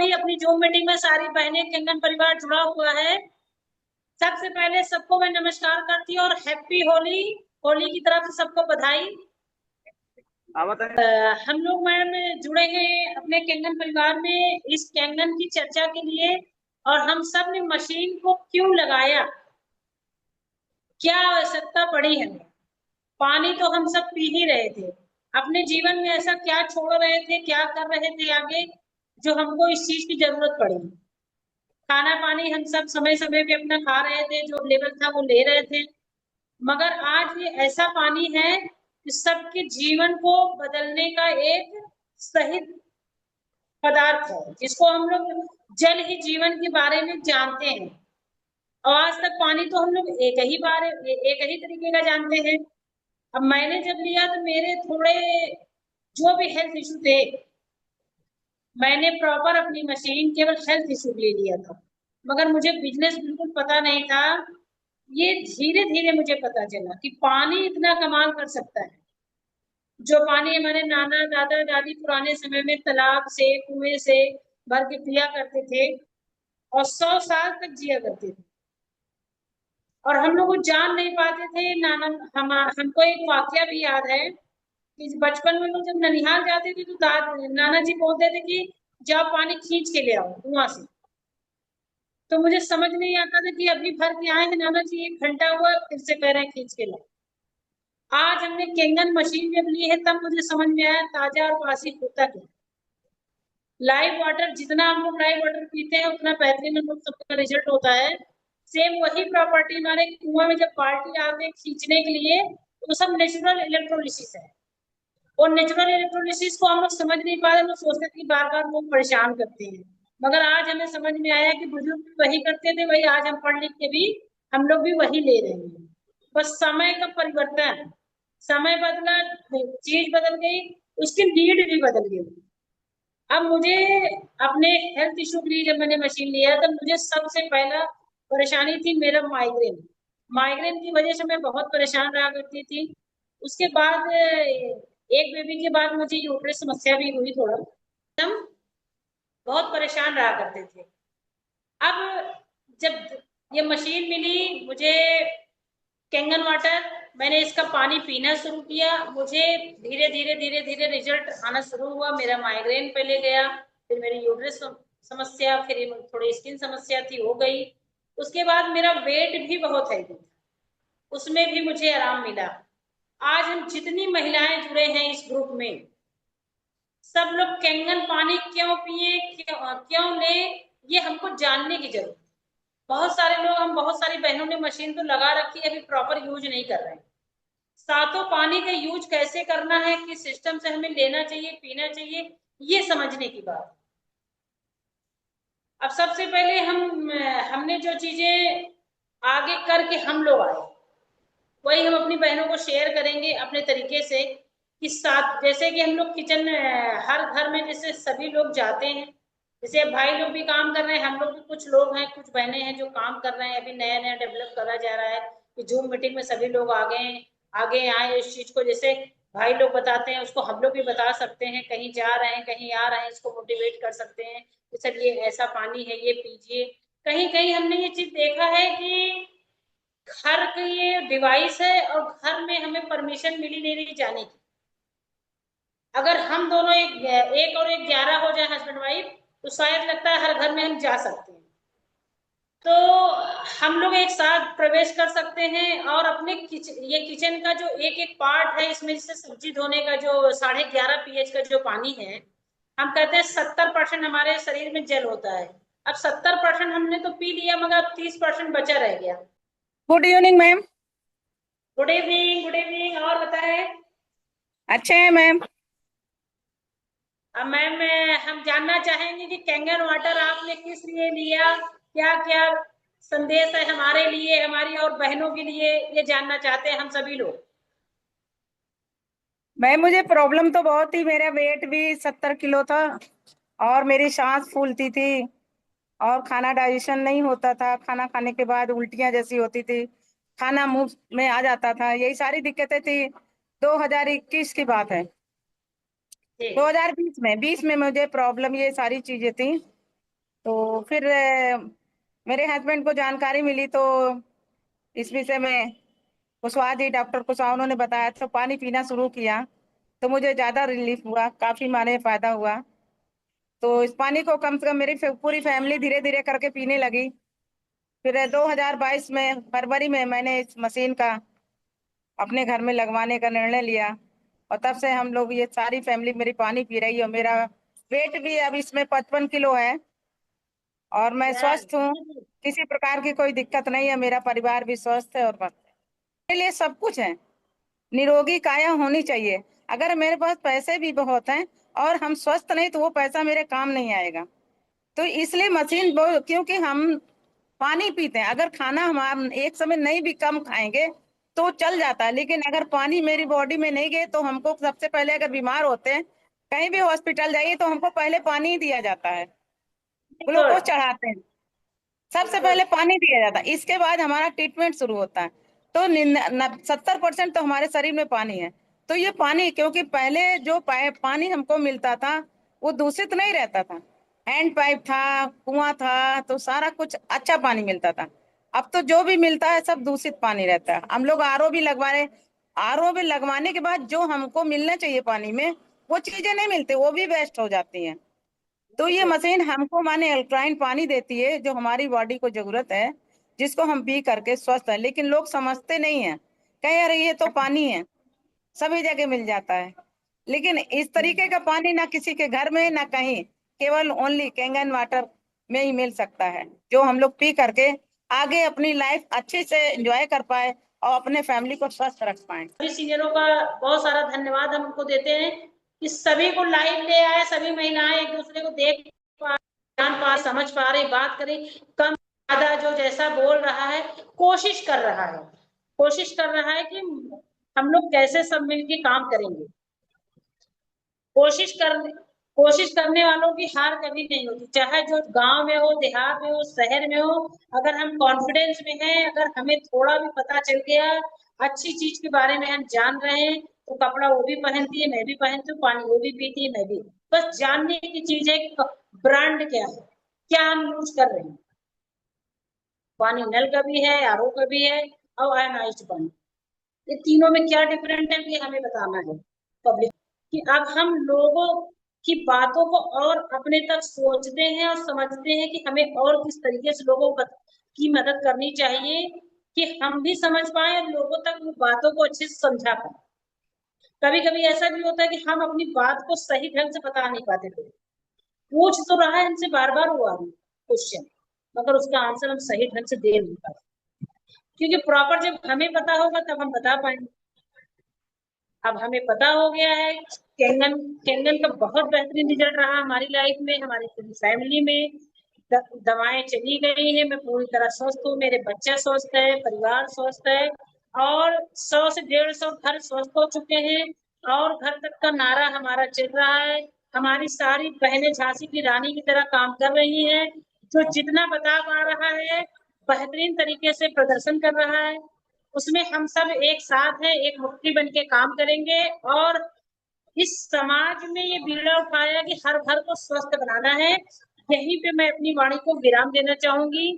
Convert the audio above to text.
भी अपनी zoom meeting में सारी बहनें कंगन परिवार जुड़ा हुआ है। सबसे पहले सबको मैं नमस्कार करती हूँ और हैप्पी होली। होली की तरफ से सबको बधाई। हम लोग मैम जुड़े हैं अपने कंगन परिवार में इस कंगन की चर्चा के लिए, और हम सब ने मशीन को क्यों लगाया, क्या आवश्यकता पड़ी है। पानी तो हम सब पी ही रहे थे, अपने जीवन में ऐसा क्या छोड़ रहे थे, क्या कर रहे थे आगे, जो हमको इस चीज की जरूरत पड़ी। खाना पानी हम सब समय समय पे अपना खा रहे थे, जो लेवल था वो ले रहे थे, मगर आज ये ऐसा पानी है कि सबके जीवन को बदलने का एक सही पदार्थ है, जिसको हम लोग जल ही जीवन के बारे में जानते हैं। और आज तक पानी तो हम लोग एक ही तरीके का जानते हैं। अब मैंने जब लिया तो मेरे थोड़े जो भी हेल्थ इशू थे, मैंने प्रॉपर अपनी मशीन केवल हेल्थ इशू ले लिया था, मगर मुझे बिजनेस बिल्कुल पता नहीं था। ये धीरे धीरे मुझे पता चला कि पानी इतना कमाल कर सकता है। जो पानी हमारे नाना दादा दादी पुराने समय में तालाब से कुएं से भर के पिया करते थे और 100 साल तक जिया करते थे, और हम लोग जान नहीं पाते थे। हमको एक वाक्य भी याद है कि बचपन में लोग जब ननिहाल जाते थे तो नाना जी बोलते थे कि जाओ पानी खींच के ले आओ कुआं से। तो मुझे समझ नहीं आता था कि अभी भर के आए हैं नाना जी, 1 घंटा हुआ फिर से कह रहे हैं खींच के लाओ। आज हमने केंगन मशीन जब ली है तब मुझे समझ में आया ताजा और वासी होता क्या। लाइव वाटर, जितना हम लोग लाइव वाटर पीते हैं उतना बेहतरीन हम लोग सबका रिजल्ट होता है। सेम वही प्रॉपर्टी हमारे कुआं में जब बाल्टी आते हैं खींचने के लिए, तो सब नेचुरल इलेक्ट्रोलिसिस है। और नेचुरल इलेक्ट्रोलिसिस को हम लोग समझ नहीं पा रहे, हम लोग सोचते कि बार बार लोग परेशान करते हैं, मगर आज हमें समझ में आया कि बुजुर्ग भी वही करते थे, वही आज हम पढ़ लिख के भी हम लोग भी वही ले रहे हैं। बस समय का परिवर्तन, समय बदला, चीज बदल गई, उसकी नीड भी बदल गई। अब मुझे अपने हेल्थ इशू के लिए जब मैंने मशीन लिया तब मुझे सबसे पहला परेशानी थी मेरा माइग्रेन। माइग्रेन की वजह से मैं बहुत परेशान रहा करती थी। उसके बाद एक बेबी के बाद मुझे यूट्रस समस्या भी हुई थोड़ा, हम बहुत परेशान रहा करते थे। अब जब ये मशीन मिली मुझे कैंगन वाटर, मैंने इसका पानी पीना शुरू किया, मुझे धीरे धीरे धीरे धीरे रिजल्ट आना शुरू हुआ। मेरा माइग्रेन पहले गया, फिर मेरी यूट्रस समस्या, फिर थोड़ी स्किन समस्या थी हो गई। उसके बाद मेरा वेट भी बहुत है, उसमें भी मुझे आराम मिला। आज हम जितनी महिलाएं जुड़े हैं इस ग्रुप में, सब लोग कैंगन पानी क्यों पिए, क्यों ले, ये हमको जानने की जरूरत। बहुत सारे लोग, हम बहुत सारी बहनों ने मशीन तो लगा रखी है, अभी प्रॉपर यूज नहीं कर रहे हैं। सातों पानी का यूज कैसे करना है, किस सिस्टम से हमें लेना चाहिए, पीना चाहिए, ये समझने की बात। अब सबसे पहले हमने जो चीजें आगे करके हम लोग आए, वही हम अपनी बहनों को शेयर करेंगे अपने तरीके से। कि साथ जैसे कि हम लोग किचन, हर घर में जैसे सभी लोग जाते हैं, जैसे भाई लोग भी काम कर रहे हैं, हम लोग भी कुछ लोग हैं, कुछ बहनें हैं जो काम कर रहे हैं, अभी नया नया डेवलप करा जा रहा है कि जूम मीटिंग में सभी लोग आगे आए इस चीज को। जैसे भाई लोग बताते हैं उसको हम लोग भी बता सकते हैं, कहीं जा रहे हैं कहीं आ रहे हैं, इसको मोटिवेट कर सकते हैं कि सर ये ऐसा पानी है, ये पीजिए। कहीं कहीं हमने ये चीज देखा है कि घर का ये डिवाइस है और घर में हमें परमिशन मिली नहीं रही जाने की। अगर हम दोनों एक और एक 11 हो जाए हस्बैंड वाइफ, तो शायद लगता है हर घर में हम जा सकते हैं। तो हम लोग एक साथ प्रवेश कर सकते हैं और अपने ये किचन का जो एक एक पार्ट है, इसमें जैसे सब्जी धोने का जो 11.5 pH का जो पानी है, हम कहते हैं 70% हमारे शरीर में जल होता है। अब 70% हमने तो पी लिया, मगर 30% बचा रह गया। Good evening ma'am. Good evening, good evening. और बताएं। अच्छे हैं मैम। अब मैम हम जानना चाहेंगे कि कैंगन वाटर आपने किस लिए लिया, क्या क्या संदेश है हमारे लिए, हमारी और बहनों के लिए, ये जानना चाहते हैं हम सभी लोग। मैम मुझे प्रॉब्लम तो बहुत थी, मेरा वेट भी 70 किलो था और मेरी सांस फूलती थी और खाना डाइजेशन नहीं होता था, खाना खाने के बाद उल्टियां जैसी होती थी, खाना मुंह में आ जाता था, यही सारी दिक्कतें थी। 2021 की बात है। ठीक। 2020 में मुझे प्रॉब्लम ये सारी चीजें थी। तो फिर मेरे हस्बैंड को जानकारी मिली, तो इस विषय में कुशवाहा जी, डॉक्टर कुशवाहा, उन्होंने बताया, तो पानी पीना शुरू किया। तो मुझे ज्यादा रिलीफ हुआ, काफी माने फायदा हुआ। तो इस पानी को कम से कम मेरी पूरी फैमिली धीरे धीरे करके पीने लगी। फिर 2022 में फरवरी में मैंने इस मशीन का अपने घर में लगवाने का निर्णय लिया, और तब से हम लोग, ये सारी फैमिली मेरी पानी पी रही है। और मेरा वेट भी अब इसमें 55 किलो है, और मैं यार, स्वस्थ हूँ। किसी प्रकार की कोई दिक्कत नहीं है, मेरा परिवार भी स्वस्थ है और मस्त है। मेरे लिए सब कुछ है। निरोगी काया होनी चाहिए। अगर मेरे पास पैसे भी बहुत हैं और हम स्वस्थ नहीं, तो वो पैसा मेरे काम नहीं आएगा। तो इसलिए मशीन क्योंकि हम पानी पीते हैं, अगर खाना हम एक समय नहीं भी कम खाएंगे तो चल जाता है, लेकिन अगर पानी मेरी बॉडी में नहीं गए, तो हमको सबसे पहले, अगर बीमार होते हैं, कहीं भी हॉस्पिटल जाइए, तो हमको पहले पानी ही दिया जाता है, गुड। ग्लूकोज चढ़ाते हैं, सबसे बिल्कुल। पहले पानी दिया जाता है, इसके बाद हमारा ट्रीटमेंट शुरू होता है। तो 70% तो हमारे शरीर में पानी है। तो ये पानी, क्योंकि पहले जो पानी हमको मिलता था, वो दूषित नहीं रहता था, हैंड पाइप था, कुआं था, तो सारा कुछ अच्छा पानी मिलता था। अब तो जो भी मिलता है सब दूषित पानी रहता है। हम लोग आरओ भी लगवा रहे, आरओ भी लगवाने के बाद जो हमको मिलना चाहिए पानी में, वो चीजें नहीं मिलती, वो भी वेस्ट हो जाती हैं। तो ये बिल्कुल। मशीन हमको माने अल्कलाइन पानी देती है, जो हमारी बॉडी को जरूरत है, जिसको हम पी करके स्वस्थ है। लेकिन लोग समझते नहीं है, कहे अरे ये तो पानी है, सभी जगह मिल जाता है। लेकिन इस तरीके का पानी ना किसी के घर में, ना कहीं, केवल ओनली कैंगन वाटर में ही मिल सकता है, जो हम लोग पी करके आगे अपनी लाइफ अच्छे से एंजॉय कर पाए और अपने फैमिली को स्वस्थ रख पाए। सभी सीनियरों का बहुत सारा धन्यवाद हम उनको देते हैं कि सभी को लाइव ले आए, सभी महिलाएं एक दूसरे को देख पा, जान पा, समझ पा रही, बात करें, कम ज्यादा जो जैसा बोल रहा है, कोशिश कर रहा है, कोशिश कर रहा है कि हम लोग कैसे सब मिलकर काम करेंगे। कोशिश कर कोशिश करने वालों की हार कभी नहीं होती, चाहे जो गांव में हो, देहात में हो, शहर में हो। अगर हम कॉन्फिडेंस में हैं, अगर हमें थोड़ा भी पता चल गया, अच्छी चीज के बारे में हम जान रहे हैं, तो कपड़ा वो भी पहनती है, मैं भी पहनती हूँ, पानी वो भी पीती है, मैं भी। बस जानने की चीज है कि ब्रांड क्या है, क्या हम यूज कर रहे हैं। पानी नल का भी है, आरओ का भी है, और आयनाइज्ड पानी, ये तीनों में क्या डिफरेंट है, ये हमें बताना है पब्लिक। कि अब हम लोगों की बातों को और अपने तक सोचते हैं और समझते हैं कि हमें और किस तरीके से लोगों की मदद करनी चाहिए, कि हम भी समझ पाए और लोगों तक वो बातों को अच्छे से समझा पाए। कभी कभी ऐसा भी होता है कि हम अपनी बात को सही ढंग से बता नहीं पाते थे, पूछ तो रहा है हमसे बार बार हुआ क्वेश्चन, मगर उसका आंसर हम सही ढंग से दे नहीं पाते, क्योंकि प्रॉपर जब हमें पता होगा तब हम बता पाएंगे। अब हमें पता हो गया है, कैंगन कैंगन का बहुत बेहतरीन रिजल्ट रहा हमारी लाइफ में, हमारी पूरी फैमिली में। दवाएं चली गई है, मैं पूरी तरह स्वस्थ हूँ, मेरे बच्चे स्वस्थ है, परिवार स्वस्थ है, और 100 से 150 घर स्वस्थ हो चुके हैं, और घर तक का नारा हमारा चल रहा है। हमारी सारी बहनें झांसी की रानी की तरह काम कर रही हैं, जो जितना बता पा रहा है बेहतरीन तरीके से प्रदर्शन कर रहा है। उसमें हम सब एक साथ हैं, एक मुट्ठी बन के काम करेंगे, और इस समाज में ये बीड़ा उठाया कि हर घर को स्वस्थ बनाना है। यहीं पे मैं अपनी वाणी को विराम देना चाहूंगी।